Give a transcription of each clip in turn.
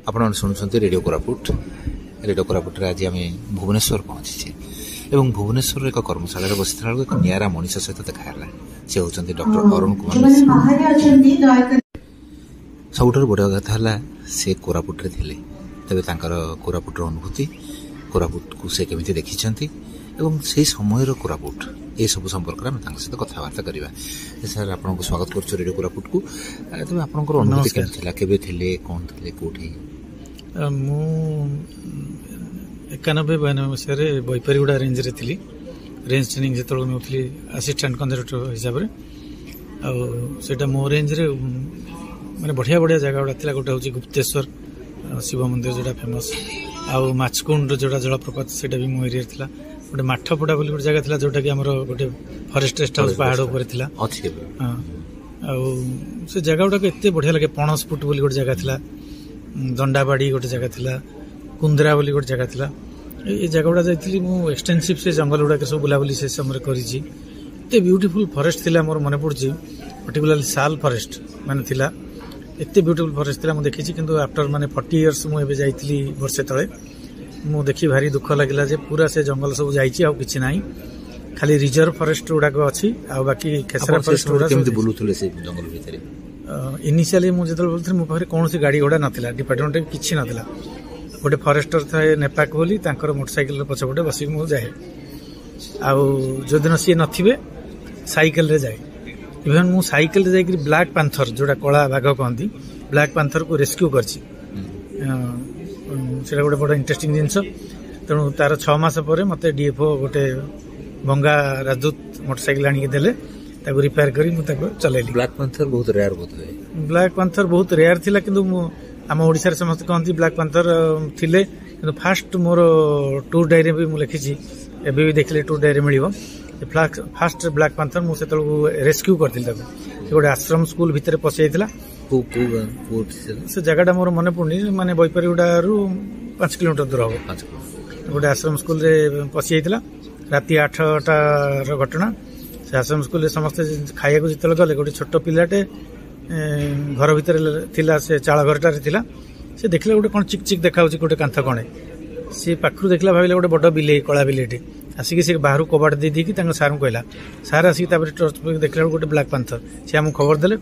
आपण शुणुंट रेडियो कोरापुट आज आम भुवनेश्वर पहुंची एवं भुवनेश्वर एक कर्मशाला बसी एक निरा मनीष सहित देखाला से होती डॉक्टर अरुण कुमार। सबुठ बड़ कथा है से कोरापुट थे तेज कोरापुटर अनुभूति कोरापुट को से केमी देखी से समय कोरापुट ये सब संपर्क में सहित कथबार्ता करवा। सर आपको स्वागत कर रेडियो कोरापुट को तेज आप अनुभूति केवे कौन थे कौटी मु 91-92 मसीह बैपारीगुड़ा रेंज रे थी रेंज ट्रेनिंग जो नौली असिस्टेंट कंडक्टर हिसाब से मो रेंज रे माने बढ़िया बढ़िया जगह गुड़ा था गोटे हूँ गुप्तेश्वर शिव मंदिर जोटा फेमस आउ माछकुंड जोटा जलप्रपात से भी मो एरिया था गोटे माठपड़ा बोली गोटे जगह था जोटा कि आमर गोटे फॉरेस्ट रेस्ट हाउस पहाड़ उपर था से जगह गुड़ाक एत बढ़िया लगे पणसपुट बोली गोटे जगह था दंडाबाड़ी गोटे जगह था कुंदरा बोली गोटे जगह था ये जगह गुड़ा जाइली मु एक्सटेंसिव से जंगल गुड़ाक सब बुलाबुली से समय करते ब्यूटीफुल फॉरेस्ट थिला मोर मन पड़ी पर्टिकुलरली साल फॉरेस्ट माने थिला एत ब्यूटीफुल फॉरेस्ट थिला मु देखी किंतु आफ्टर माने 40 इयर्स मु एबे जाइतली वर्षे तळे मु देखी भारी दुख लागिला जे पूरा से जंगल सब जाइछि आ किछि नाही खाली रिजर्व फॉरेस्ट गुड़ाक अछि आ बाकी केसरा फॉरेस्ट गुड़ा केमति बुलुथले से जंगल भितरे इनिशियली मु जेतल बोलथि मो पाखरे कोनोसी गाड़ी घोड़ा नथिला डिपार्टमेंट किछि नथिला गोटे फॉरेस्टर थाए नेपाक बोली तांकर मोटरसाइकिल पछपटे बसी मु जाए आ जो दिन सी नथिबे साइकिल रे जाए इवन मु साइकिल रे जाई ब्लैक पैंथर जोड़ा कला बाघ कहती ब्लैक पैंथर को रेस्क्यू करछि सेटा गोटे बड़ा इंटरेस्टिंग जिनस तेणु तार 6 मास पर मते डीएफओ गोटे भंगा राजदूत मोटरसाइकिल आनी देले ताको रिपेयर करी मु ताको चलेली। ब्लैक पैंथर बहुत रेयर बोलते ब्लैक पैंथर बहुत रेयर थिला किंतु आम ओडिशा रे समस्त कहती ब्लैक पैंथर थिले किंतु फास्ट मोर टूर डायरी भी मु लिखिछि एबे भी देखले टूर डायरी मिलिबो फास्ट ब्लैक पैंथर मु सेतल रेस्क्यू करथिल ताको गोटे आश्रम स्कूल भितर पसि जाइतिला से जगहटा मोर मन पड़नी माने बैपारीगुड़ारू 5 किलोमीटर दूर हम गोटे आश्रम स्कूल रे पसि जाइतिला राति 8टार घटना से आश्रम स्कूल समस्ते खाइया जिते गले गोटे छोट पिलाटे घर भितर थिला से चाल घरटारे थिला से देखला गोटे कौन चिक चिक देखा गोटे कांथ कणे सी पाखु देखला भाविला गोटे बड़ बिले कला बिलेटे आसिक से बाहर कबाट दे दी सार को कहला सार आसिक टर्च देखला गोटे ब्लैक पैंथर से आमको खबर देले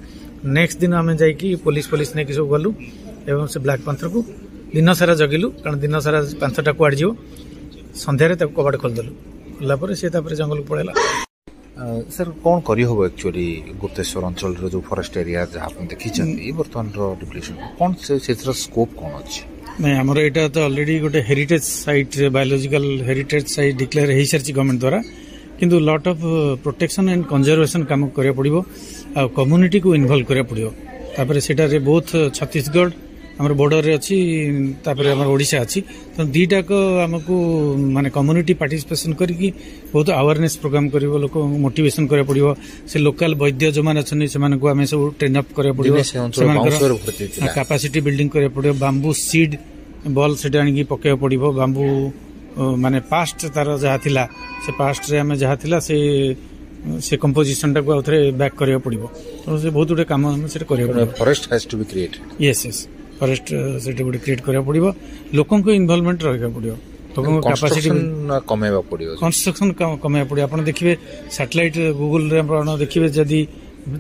नेक्स्ट दिन आम जाइकी पुलिस नहीं सब गलु एवं से ब्लैक पैंथर को दिन सारा जगिलु कारण दिन सारा पैंथरटा कुआड़ जीव संध्यारे कबाट खोलदेलु खोलला से जंगल को पड़ेला। सर कौन करी होबो एक्चुअली गुप्तेश्वर अंचल रो जो फॉरेस्ट एरिया जहाँ आप देखी बर्तमान डिप्लेशन कौन से स्कोप कौन अच्छे नहीं आमर एटा तो ऑलरेडी गोटे heritage site biological heritage site declare हो सारी गवर्नमेंट द्वारा किंतु lot of protection and conservation काम करिया पड़िबो आ कम्युनिटी को इन्वॉल्व करिया पड़िबो तापर सेटा रे बहुत छत्तीसगढ़ हमर बॉर्डर रे अछि तापर हमर ओडिशा अछि तो दीटा को हमको माने कम्युनिटी पार्टिसिपेशन करके बहुत अवेयरनेस प्रोग्राम करिवो लोक मोटिवेशन करिया पड़िबो से लोकल वैद्य जो माने छन से माने को हमें सब ट्रेन अप करिया पड़िबो से कैपेसिटी बिल्डिंग करिया पड़िबो बांबू सीड बॉल से आनी पकेया पड़िबो बांबू माने पास्ट तार जहा थिला से पास्ट रे हमें जहा थिला से कंपोजिशन टा को आउथरे बैक करिया पड़िबो तो से बहुत गुटे काम हम से करिया पड़िबो forest has to be created yes forest से गोटे क्रिएट करिया पड़िबो लोकन को इन्वॉल्वमेंट रहिया पड़िबो लोकन कैपेसिटी कमेबा पड़िबो कंस्ट्रक्शन कमेबा पड़िबो आपण देखिबे सैटेलाइट गूगल रे आपण देखिबे जदी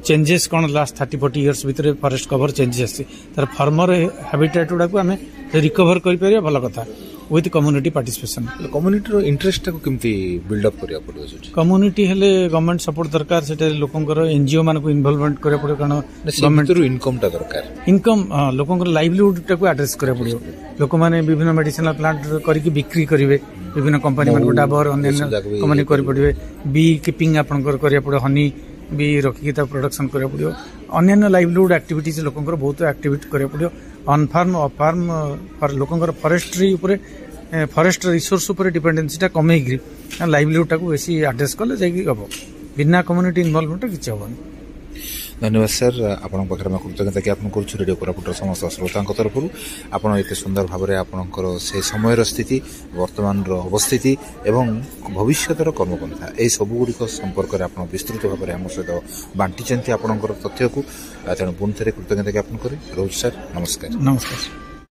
चेंजेस कौन लास्ट 30-40 इयर्स भितर फॉरेस्ट कवर चेंजेस तार फार्मर हैबिटेट गुड़ा को आम रिकवर कर भल कथा with community participation community interest को केमती बिल्डअप करिया पड़ो कम्युनिटी हेले गवर्नमेंट सपोर्ट दरकार सेटा लोकंकर एनजीओ मान को इन्वॉल्वमेंट करिया पड़ो कारण गवर्नमेंट रो इनकम टा दरकार इनकम लोकंकर लाइवलीहुड टा को एड्रेस करिया पड़ो लोक माने विभिन्न मेडिसिनल प्लांट करके बिक्री करिवे विभिन्न कंपनी मान को डाबर अन्य कंपनी करि पड़िवे बी कीपिंग आपनकर करिया पड़ो हनी भी रखिकी प्रोडक्शन करिया पड़ियो अन्य लाइवलीहुड एक्टिविटीज लोकंकर बहुत एक्टिविटी करिया पड़ियो ऑन फार्म ऑफ फार्म लोकंकर फॉरेस्ट्री ऊपर फॉरेस्ट रिसोर्स ऊपर डिपेंडेंसीटा कमेगी लाइवलीहुड टाको बेसी एड्रेस कले जाई हम बिना कम्युनिटी इन्वॉल्वमेंट किछि होबनी। धन्यवाद सर आपण पाखरे कृतज्ञता ज्ञापन करूँ रेडियो कोरापुटर समस्त श्रोता तरफ आपड़ एत सुंदर भाव में आपणकर से समय स्थिति वर्तमान अवस्थिति एवं भविष्यतर कर्मपंथा यही सबुगुड़िक संपर्क में आप विस्तृत भाव में आम सहित बांटी आपणकर तथ्य को तेणु पुणी थे कृतज्ञता ज्ञापन करें रोज सर नमस्कार। नमस्कार।